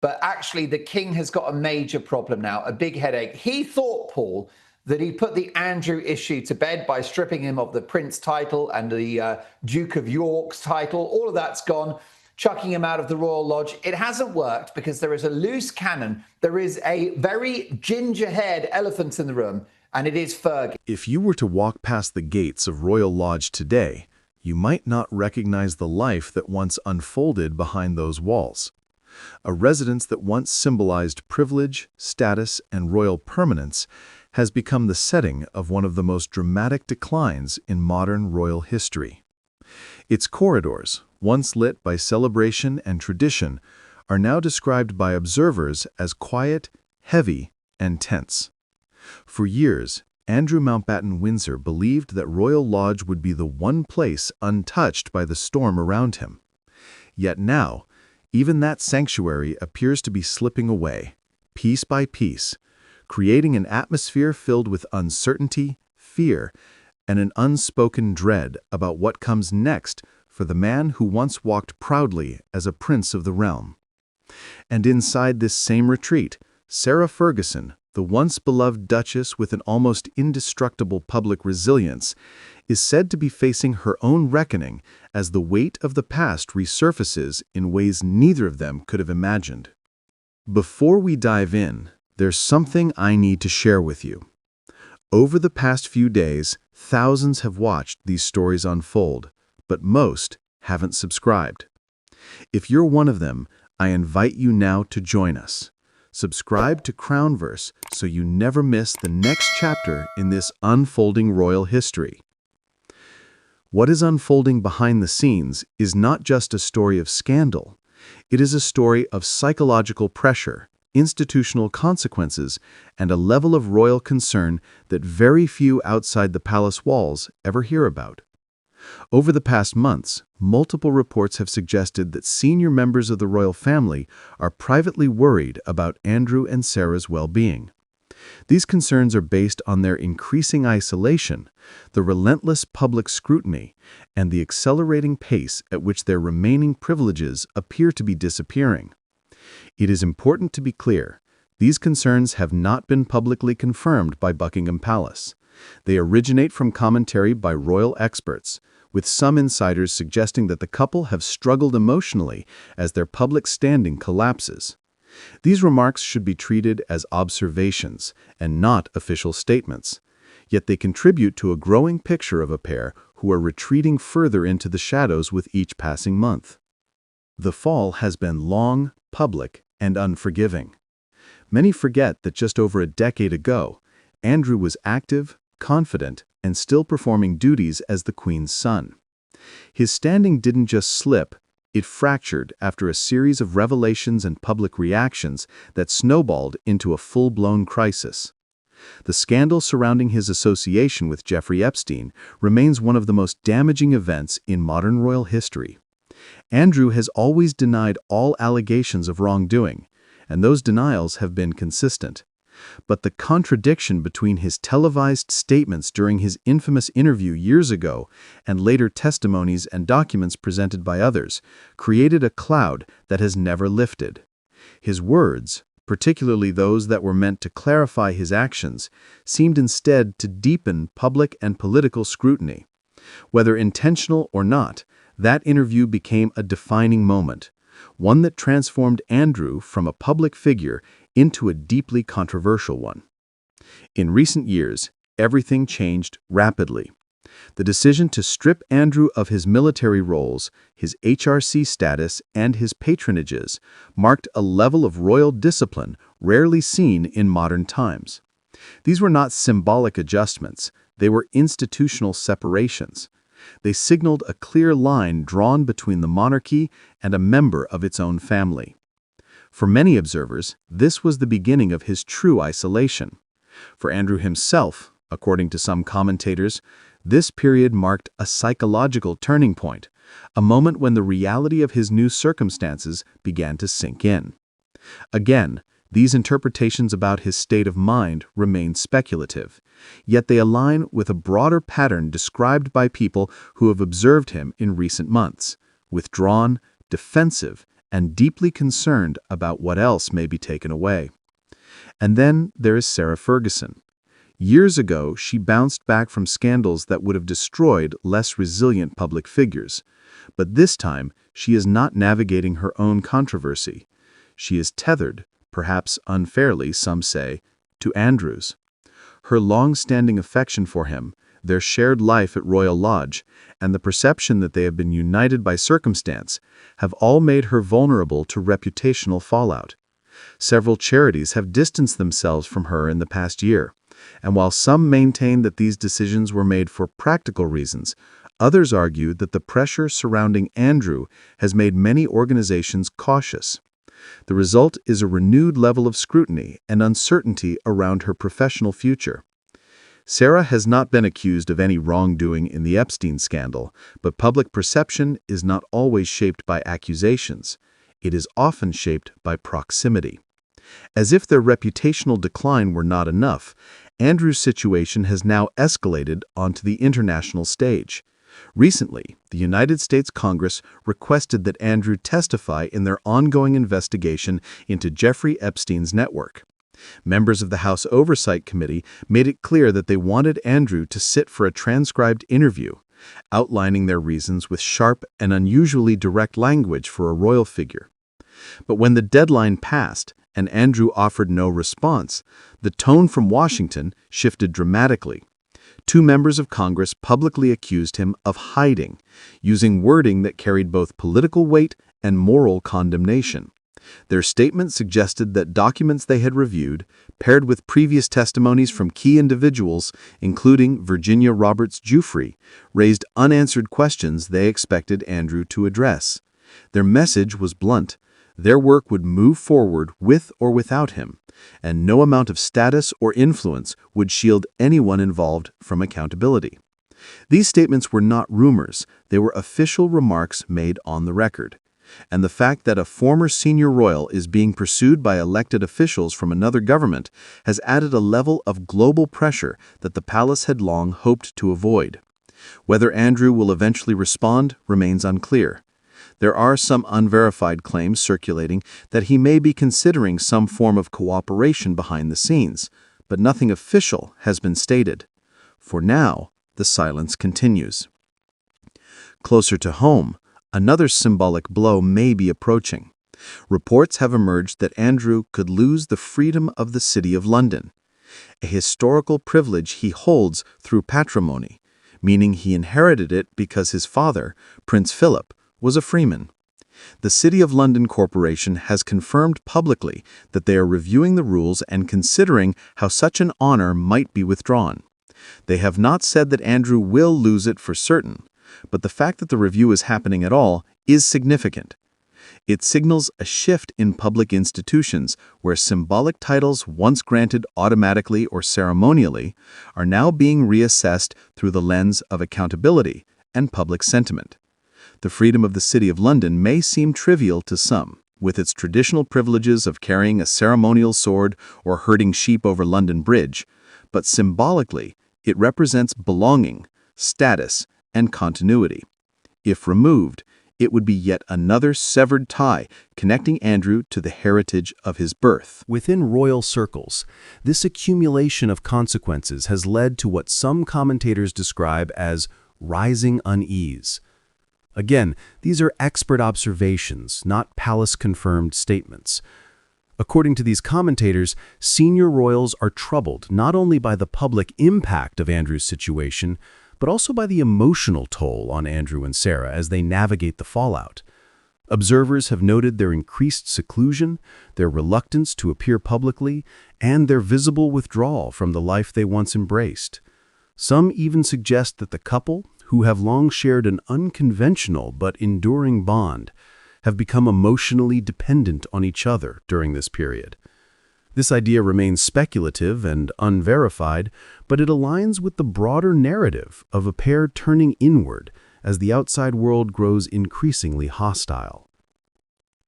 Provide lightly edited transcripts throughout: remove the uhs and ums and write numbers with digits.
But actually, the king has got a major problem now, a big headache. He thought, Paul, that he put the Andrew issue to bed by stripping him of the Prince title and the Duke of York's title. All of that's gone, chucking him out of the Royal Lodge. It hasn't worked because there is a loose cannon. There is a very ginger-haired elephant in the room, and it is Fergie. If you were to walk past the gates of Royal Lodge today, you might not recognize the life that once unfolded behind those walls. A residence that once symbolized privilege, status, and royal permanence has become the setting of one of the most dramatic declines in modern royal history. Its corridors, once lit by celebration and tradition, are now described by observers as quiet, heavy, and tense. For years, Andrew Mountbatten-Windsor believed that Royal Lodge would be the one place untouched by the storm around him. Yet now, even that sanctuary appears to be slipping away, piece by piece, creating an atmosphere filled with uncertainty, fear, and an unspoken dread about what comes next for the man who once walked proudly as a prince of the realm. And inside this same retreat, Sarah Ferguson, the once beloved Duchess with an almost indestructible public resilience, is said to be facing her own reckoning as the weight of the past resurfaces in ways neither of them could have imagined. Before we dive in, there's something I need to share with you. Over the past few days, thousands have watched these stories unfold, but most haven't subscribed. If you're one of them, I invite you now to join us. Subscribe to Crownverse so you never miss the next chapter in this unfolding royal history. What is unfolding behind the scenes is not just a story of scandal. It is a story of psychological pressure, institutional consequences, and a level of royal concern that very few outside the palace walls ever hear about. Over the past months, multiple reports have suggested that senior members of the royal family are privately worried about Andrew and Sarah's well-being. These concerns are based on their increasing isolation, the relentless public scrutiny, and the accelerating pace at which their remaining privileges appear to be disappearing. It is important to be clear, these concerns have not been publicly confirmed by Buckingham Palace. They originate from commentary by royal experts, with some insiders suggesting that the couple have struggled emotionally as their public standing collapses. These remarks should be treated as observations and not official statements, yet they contribute to a growing picture of a pair who are retreating further into the shadows with each passing month. The fall has been long, public, and unforgiving. Many forget that just over a decade ago, Andrew was active, confident, and still performing duties as the Queen's son. His standing didn't just slip, it fractured after a series of revelations and public reactions that snowballed into a full-blown crisis. The scandal surrounding his association with Jeffrey Epstein remains one of the most damaging events in modern royal history. Andrew has always denied all allegations of wrongdoing, and those denials have been consistent. But the contradiction between his televised statements during his infamous interview years ago and later testimonies and documents presented by others created a cloud that has never lifted. His words, particularly those that were meant to clarify his actions, seemed instead to deepen public and political scrutiny. Whether intentional or not, that interview became a defining moment, one that transformed Andrew from a public figure into a deeply controversial one. In recent years, everything changed rapidly. The decision to strip Andrew of his military roles, his HRC status, and his patronages marked a level of royal discipline rarely seen in modern times. These were not symbolic adjustments, they were institutional separations. They signaled a clear line drawn between the monarchy and a member of its own family. For many observers, this was the beginning of his true isolation. For Andrew himself, according to some commentators, this period marked a psychological turning point, a moment when the reality of his new circumstances began to sink in. Again, these interpretations about his state of mind remain speculative, yet they align with a broader pattern described by people who have observed him in recent months: withdrawn, defensive, and deeply concerned about what else may be taken away. And then there is Sarah Ferguson. Years ago, she bounced back from scandals that would have destroyed less resilient public figures. But this time, she is not navigating her own controversy. She is tethered, perhaps unfairly, some say, to Andrew's. Her long-standing affection for him, their shared life at Royal Lodge, and the perception that they have been united by circumstance have all made her vulnerable to reputational fallout. Several charities have distanced themselves from her in the past year, and while some maintain that these decisions were made for practical reasons, others argue that the pressure surrounding Andrew has made many organizations cautious. The result is a renewed level of scrutiny and uncertainty around her professional future. Sarah has not been accused of any wrongdoing in the Epstein scandal, but public perception is not always shaped by accusations. It is often shaped by proximity. As if their reputational decline were not enough, Andrew's situation has now escalated onto the international stage. Recently, the United States Congress requested that Andrew testify in their ongoing investigation into Jeffrey Epstein's network. Members of the House Oversight Committee made it clear that they wanted Andrew to sit for a transcribed interview, outlining their reasons with sharp and unusually direct language for a royal figure. But when the deadline passed and Andrew offered no response, the tone from Washington shifted dramatically. Two members of Congress publicly accused him of hiding, using wording that carried both political weight and moral condemnation. Their statement suggested that documents they had reviewed, paired with previous testimonies from key individuals, including Virginia Roberts Giuffre, raised unanswered questions they expected Andrew to address. Their message was blunt. Their work would move forward with or without him, and no amount of status or influence would shield anyone involved from accountability. These statements were not rumors, they were official remarks made on the record. And the fact that a former senior royal is being pursued by elected officials from another government has added a level of global pressure that the palace had long hoped to avoid. Whether Andrew will eventually respond remains unclear. There are some unverified claims circulating that he may be considering some form of cooperation behind the scenes, but nothing official has been stated. For now, the silence continues. Closer to home, another symbolic blow may be approaching. Reports have emerged that Andrew could lose the freedom of the City of London, a historical privilege he holds through patrimony, meaning he inherited it because his father, Prince Philip, was a freeman. The City of London Corporation has confirmed publicly that they are reviewing the rules and considering how such an honor might be withdrawn. They have not said that Andrew will lose it for certain, but the fact that the review is happening at all is significant. It signals a shift in public institutions where symbolic titles once granted automatically or ceremonially are now being reassessed through the lens of accountability and public sentiment. The freedom of the City of London may seem trivial to some, with its traditional privileges of carrying a ceremonial sword or herding sheep over London Bridge, but symbolically, it represents belonging, status, and continuity. If removed, it would be yet another severed tie connecting Andrew to the heritage of his birth. Within royal circles, this accumulation of consequences has led to what some commentators describe as rising unease. Again, these are expert observations, not palace-confirmed statements. According to these commentators, senior royals are troubled not only by the public impact of Andrew's situation, but also by the emotional toll on Andrew and Sarah as they navigate the fallout. Observers have noted their increased seclusion, their reluctance to appear publicly, and their visible withdrawal from the life they once embraced. Some even suggest that the couple, who have long shared an unconventional but enduring bond, have become emotionally dependent on each other during this period. This idea remains speculative and unverified, but it aligns with the broader narrative of a pair turning inward as the outside world grows increasingly hostile.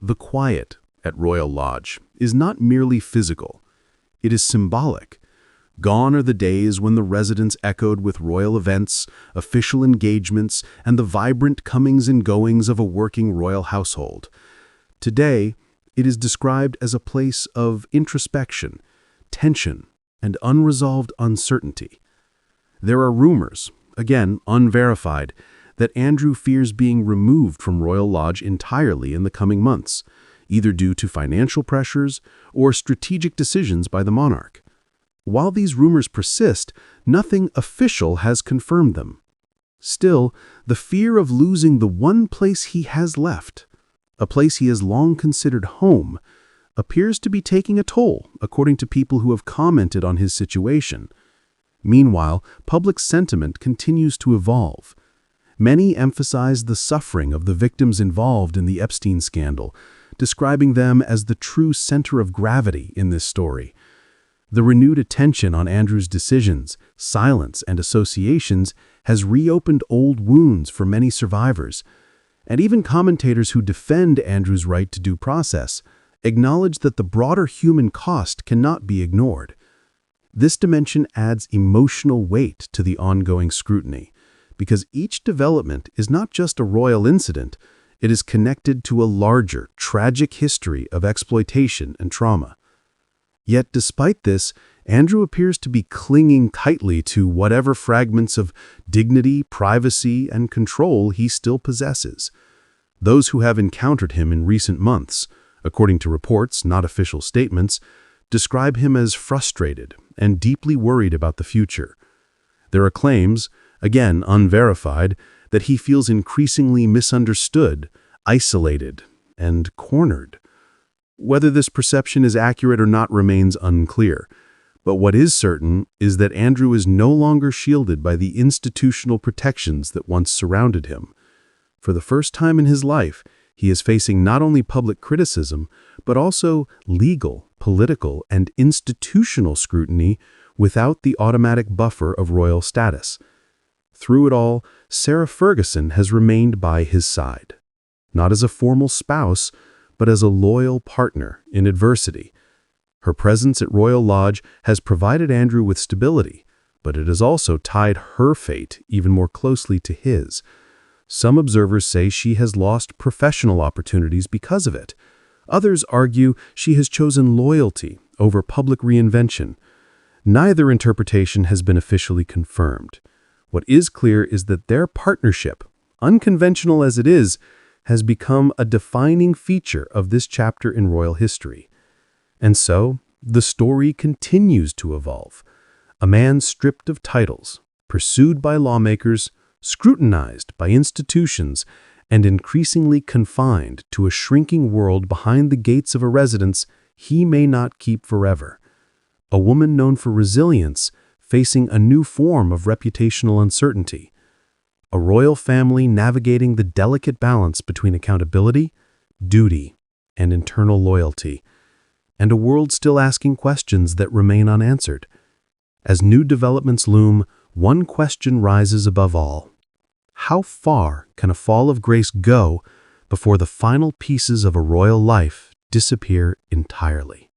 The quiet at Royal Lodge is not merely physical, it is symbolic. Gone are the days when the residence echoed with royal events, official engagements, and the vibrant comings and goings of a working royal household. Today, it is described as a place of introspection, tension, and unresolved uncertainty. There are rumors, again unverified, that Andrew fears being removed from Royal Lodge entirely in the coming months, either due to financial pressures or strategic decisions by the monarch. While these rumors persist, nothing official has confirmed them. Still, the fear of losing the one place he has left, a place he has long considered home, appears to be taking a toll, according to people who have commented on his situation. Meanwhile, public sentiment continues to evolve. Many emphasize the suffering of the victims involved in the Epstein scandal, describing them as the true center of gravity in this story. The renewed attention on Andrew's decisions, silence, and associations has reopened old wounds for many survivors, and even commentators who defend Andrew's right to due process acknowledge that the broader human cost cannot be ignored. This dimension adds emotional weight to the ongoing scrutiny, because each development is not just a royal incident, it is connected to a larger, tragic history of exploitation and trauma. Yet despite this, Andrew appears to be clinging tightly to whatever fragments of dignity, privacy, and control he still possesses. Those who have encountered him in recent months, according to reports, not official statements, describe him as frustrated and deeply worried about the future. There are claims, again unverified, that he feels increasingly misunderstood, isolated, and cornered. Whether this perception is accurate or not remains unclear, but what is certain is that Andrew is no longer shielded by the institutional protections that once surrounded him. For the first time in his life, he is facing not only public criticism, but also legal, political, and institutional scrutiny without the automatic buffer of royal status. Through it all, Sarah Ferguson has remained by his side, not as a formal spouse, but as a loyal partner in adversity. Her presence at Royal Lodge has provided Andrew with stability, but it has also tied her fate even more closely to his. Some observers say she has lost professional opportunities because of it. Others argue she has chosen loyalty over public reinvention. Neither interpretation has been officially confirmed. What is clear is that their partnership, unconventional as it is, has become a defining feature of this chapter in royal history. And so, the story continues to evolve. A man stripped of titles, pursued by lawmakers, scrutinized by institutions, and increasingly confined to a shrinking world behind the gates of a residence he may not keep forever. A woman known for resilience, facing a new form of reputational uncertainty. A royal family navigating the delicate balance between accountability, duty, and internal loyalty. And a world still asking questions that remain unanswered. As new developments loom, one question rises above all. How far can a fall of grace go before the final pieces of a royal life disappear entirely?